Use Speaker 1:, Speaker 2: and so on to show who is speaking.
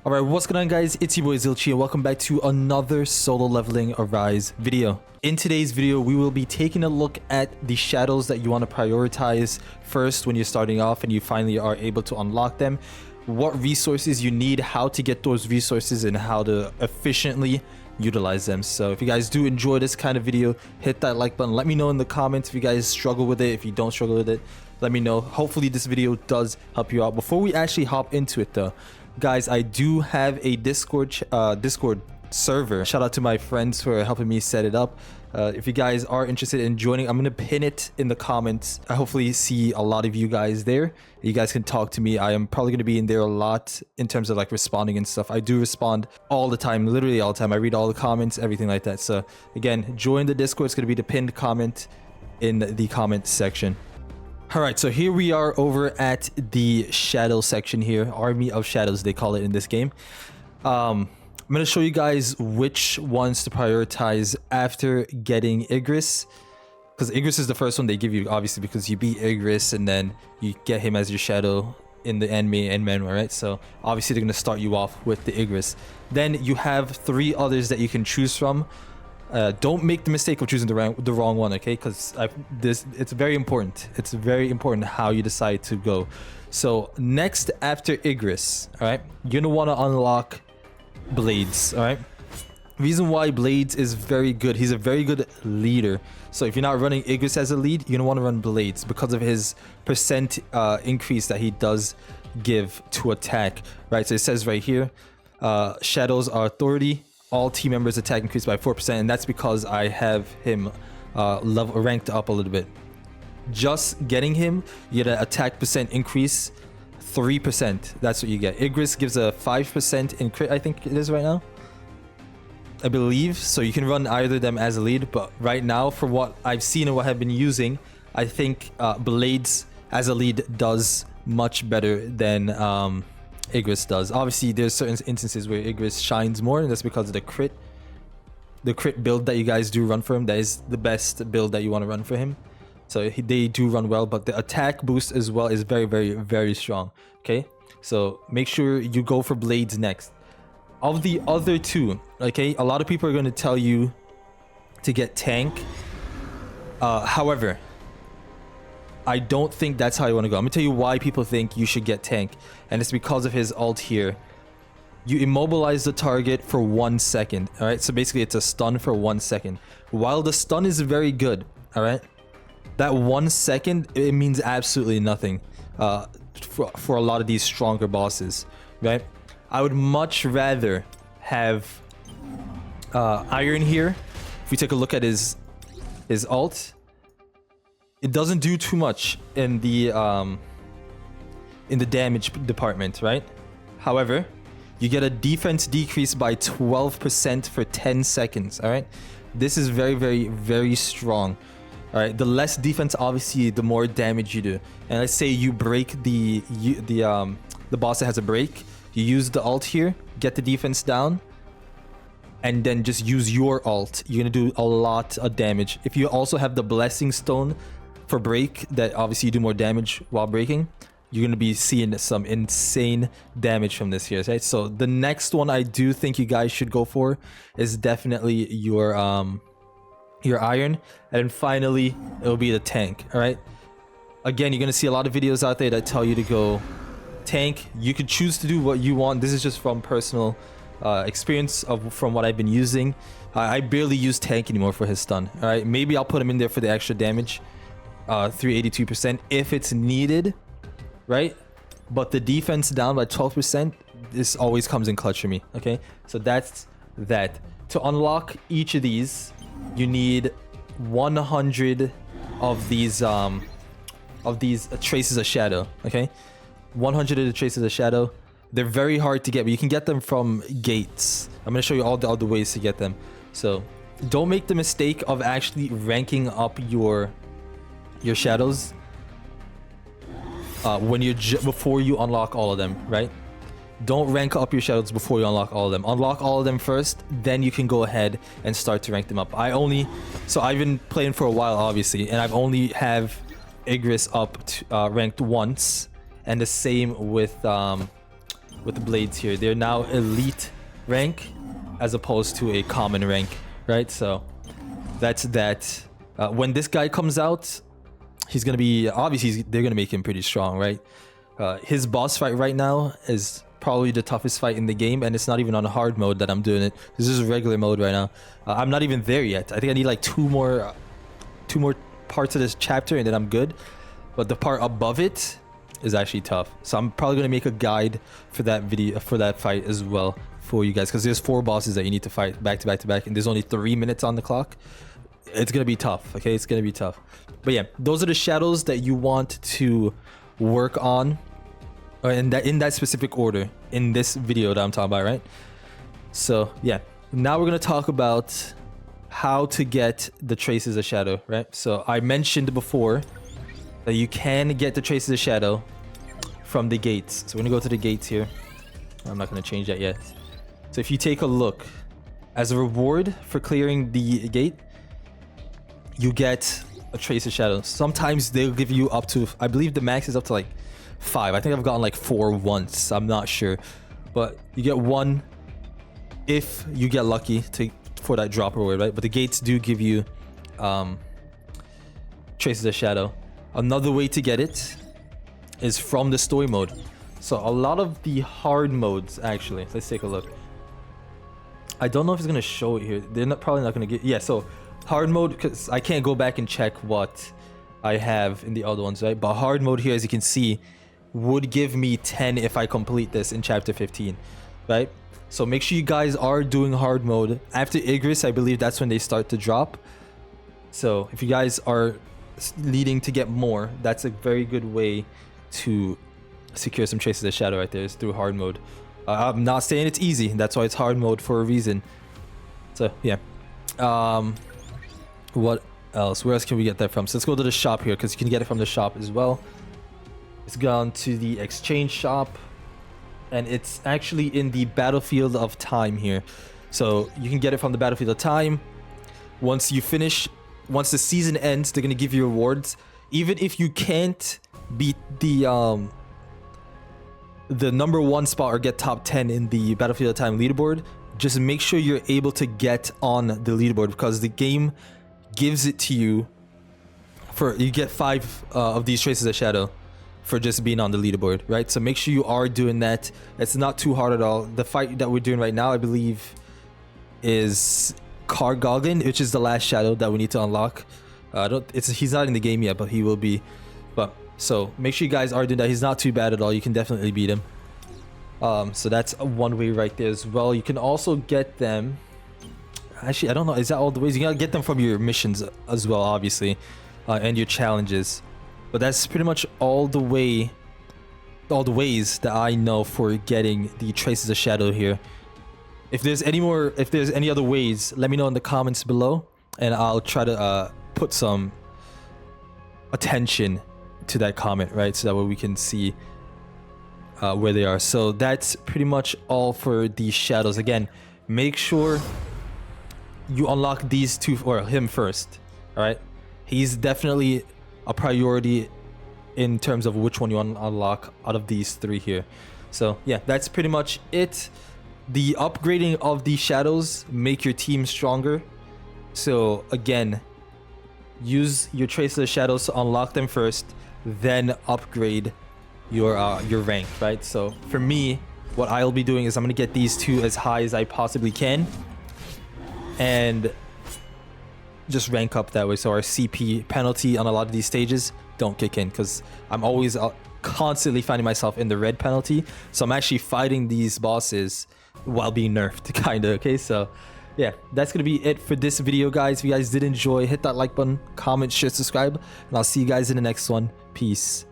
Speaker 1: Alright, what's going on guys? It's your boy Zilchi and welcome back to another solo leveling Arise video. In today's video, we will be taking a look at the shadows that you want to prioritize first when you're starting off and you finally are able to unlock them. What resources you need, how to get those resources, and how to efficiently utilize them. So if you guys do enjoy this kind of video, hit that like button. Let me know in the comments if you guys struggle with it. If you don't struggle with it, let me know. Hopefully this video does help you out. Before we actually hop into it though, guys, I do have a Discord server. Shout out to my friends for helping me set it up. If you guys are interested in joining, I'm gonna pin it in the comments. I hopefully see a lot of you guys there. You guys can talk to me. I am probably gonna be in there a lot in terms of like responding and stuff. I do respond all the time, literally all the time. I read all the comments, everything like that. So again, join the Discord. It's gonna be the pinned comment in the comment section. All right, so here we are over at the shadow section here, Army of Shadows they call it in this game. I'm gonna show you guys which ones to prioritize after getting Igris, because Igris is the first one they give you, obviously, because you beat Igris and then you get him as your shadow in the anime and manhwa, right? So obviously they're gonna start you off with the Igris. Then you have 3 others that you can choose from. Don't make the mistake of choosing the wrong one, okay? Because it's very important. It's very important how you decide to go. So next after Igris, all right, you're gonna want to unlock Blades, all right? Reason why Blades is very good, he's a very good leader. So if you're not running Igris as a lead, you're gonna want to run Blades because of his percent increase that he does give to attack, right? So it says right here, shadows are authority. All team members attack increased by 4%, and that's because I have him ranked up a little bit. Just getting him, you get an attack percent increase, 3%. That's what you get. Igris gives a 5% in crit, I think it is right now, I believe. So you can run either of them as a lead, but right now, from what I've seen and what I've been using, I think Blades as a lead does much better than Igris does. Obviously there's certain instances where Igris shines more, and that's because of the crit build that you guys do run for him. That is the best build that you want to run for him. So they do run well, but the attack boost as well is very, very, very strong. Okay, so make sure you go for Blades next. Of the other 2, okay, a lot of people are going to tell you to get Tank. However, I don't think that's how you want to go. I'm gonna tell you why people think you should get Tank, and it's because of his ult here. You immobilize the target for 1 second, all right? So basically it's a stun for 1 second. While the stun is very good, all right, that 1 second, it means absolutely nothing for a lot of these stronger bosses, right? I would much rather have Iron here. If we take a look at his ult, it doesn't do too much in the damage department, right? However, you get a defense decrease by 12% for 10 seconds, all right? This is very, very, very strong, all right? The less defense, obviously, the more damage you do. And let's say you break the boss that has a break, you use the ult here, get the defense down, and then just use your ult. You're gonna do a lot of damage. If you also have the Blessing Stone for break, that obviously you do more damage while breaking, you're going to be seeing some insane damage from this here, right? So the next one I do think you guys should go for is definitely your Iron, and finally it'll be the Tank. All right, again, you're going to see a lot of videos out there that tell you to go Tank. You could choose to do what you want. This is just from personal experience from what I've been using. I barely use Tank anymore for his stun. All right, maybe I'll put him in there for the extra damage, 382% if it's needed, right? But the defense down by 12%, this always comes in clutch for me. Okay, so that's that. To unlock each of these, you need 100 of these traces of shadow. Okay, 100 of the traces of shadow. They're very hard to get, but you can get them from gates. I'm going to show you all the other ways to get them. So don't make the mistake of actually ranking up your shadows when before you unlock all of them, right? Don't rank up your shadows before you unlock all of them. Unlock all of them first, then you can go ahead and start to rank them up. So I've been playing for a while, obviously, and I've only have Igris up to, ranked once, and the same with with the blades here. They're now elite rank as opposed to a common rank, right? So that's that. When this guy comes out, he's gonna be obviously they're gonna make him pretty strong, right? His boss fight right now is probably the toughest fight in the game, and it's not even on hard mode that I'm doing it. This is regular mode right now. I'm not even there yet. I think I need like two more parts of this chapter, and then I'm good. But the part above it is actually tough. So I'm probably gonna make a guide for that video, for that fight as well for you guys, because there's 4 bosses that you need to fight back to back to back, and there's only 3 minutes on the clock. It's gonna be tough. Okay, it's gonna be tough. But yeah, those are the shadows that you want to work on, in that specific order in this video that I'm talking about, right? So yeah, now we're gonna talk about how to get the traces of shadow, right? So I mentioned before that you can get the traces of shadow from the gates. So we're gonna go to the gates here. I'm not gonna change that yet. So if you take a look, as a reward for clearing the gate, you get a trace of shadow. Sometimes they'll give you up to, I believe the max is up to like 5. I think I've gotten like 4 once. I'm not sure, but you get 1 if you get lucky for that drop reward, right? But the gates do give you traces of shadow. Another way to get it is from the story mode. So a lot of the hard modes, actually, let's take a look. I don't know if it's gonna show it here. They're probably not gonna get. Yeah, so hard mode, because I can't go back and check what I have in the other ones, right? But hard mode here, as you can see, would give me 10 if I complete this in chapter 15, right? So make sure you guys are doing hard mode. After Igris, I believe that's when they start to drop. So if you guys are needing to get more, that's a very good way to secure some traces of shadow right there, is through hard mode. I'm not saying it's easy. That's why it's hard mode for a reason. So yeah. What else? Where else can we get that from? So let's go to the shop here, because you can get it from the shop as well. It's gone to the exchange shop, and it's actually in the Battlefield of Time here. So you can get it from the Battlefield of Time. Once the season ends, they're gonna give you rewards. Even if you can't beat the number 1 spot or get top 10 in the Battlefield of Time leaderboard, just make sure you're able to get on the leaderboard, because the game gives it to you you get 5 of these traces of shadow for just being on the leaderboard, right? So make sure you are doing that. It's not too hard at all. The fight that we're doing right now, I believe, is Kargoglin, which is the last shadow that we need to unlock. He's not in the game yet, but he will be. But so make sure you guys are doing that. He's not too bad at all. You can definitely beat him. So that's one way right there as well. You can also get them. Actually, I don't know. Is that all the ways? You gotta get them from your missions as well, obviously, and your challenges. But that's pretty much all the ways that I know for getting the traces of shadow here. If there's any other ways, let me know in the comments below, and I'll try to put some attention to that comment, right? So that way we can see where they are. So that's pretty much all for these shadows. Again, make sure you unlock these 2, or him first. All right, he's definitely a priority in terms of which one you want to unlock out of these 3 here. So yeah, that's pretty much it. The upgrading of these shadows make your team stronger. So again, use your traces of shadows to unlock them first, then upgrade your rank, right? So for me, what I'll be doing is I'm gonna get these 2 as high as I possibly can, and just rank up that way, so our CP penalty on a lot of these stages don't kick in, because I'm always constantly finding myself in the red penalty. So I'm actually fighting these bosses while being nerfed, kind of. Okay, so yeah, that's gonna be it for this video, guys. If you guys did enjoy, hit that like button, comment, share, subscribe, and I'll see you guys in the next one. Peace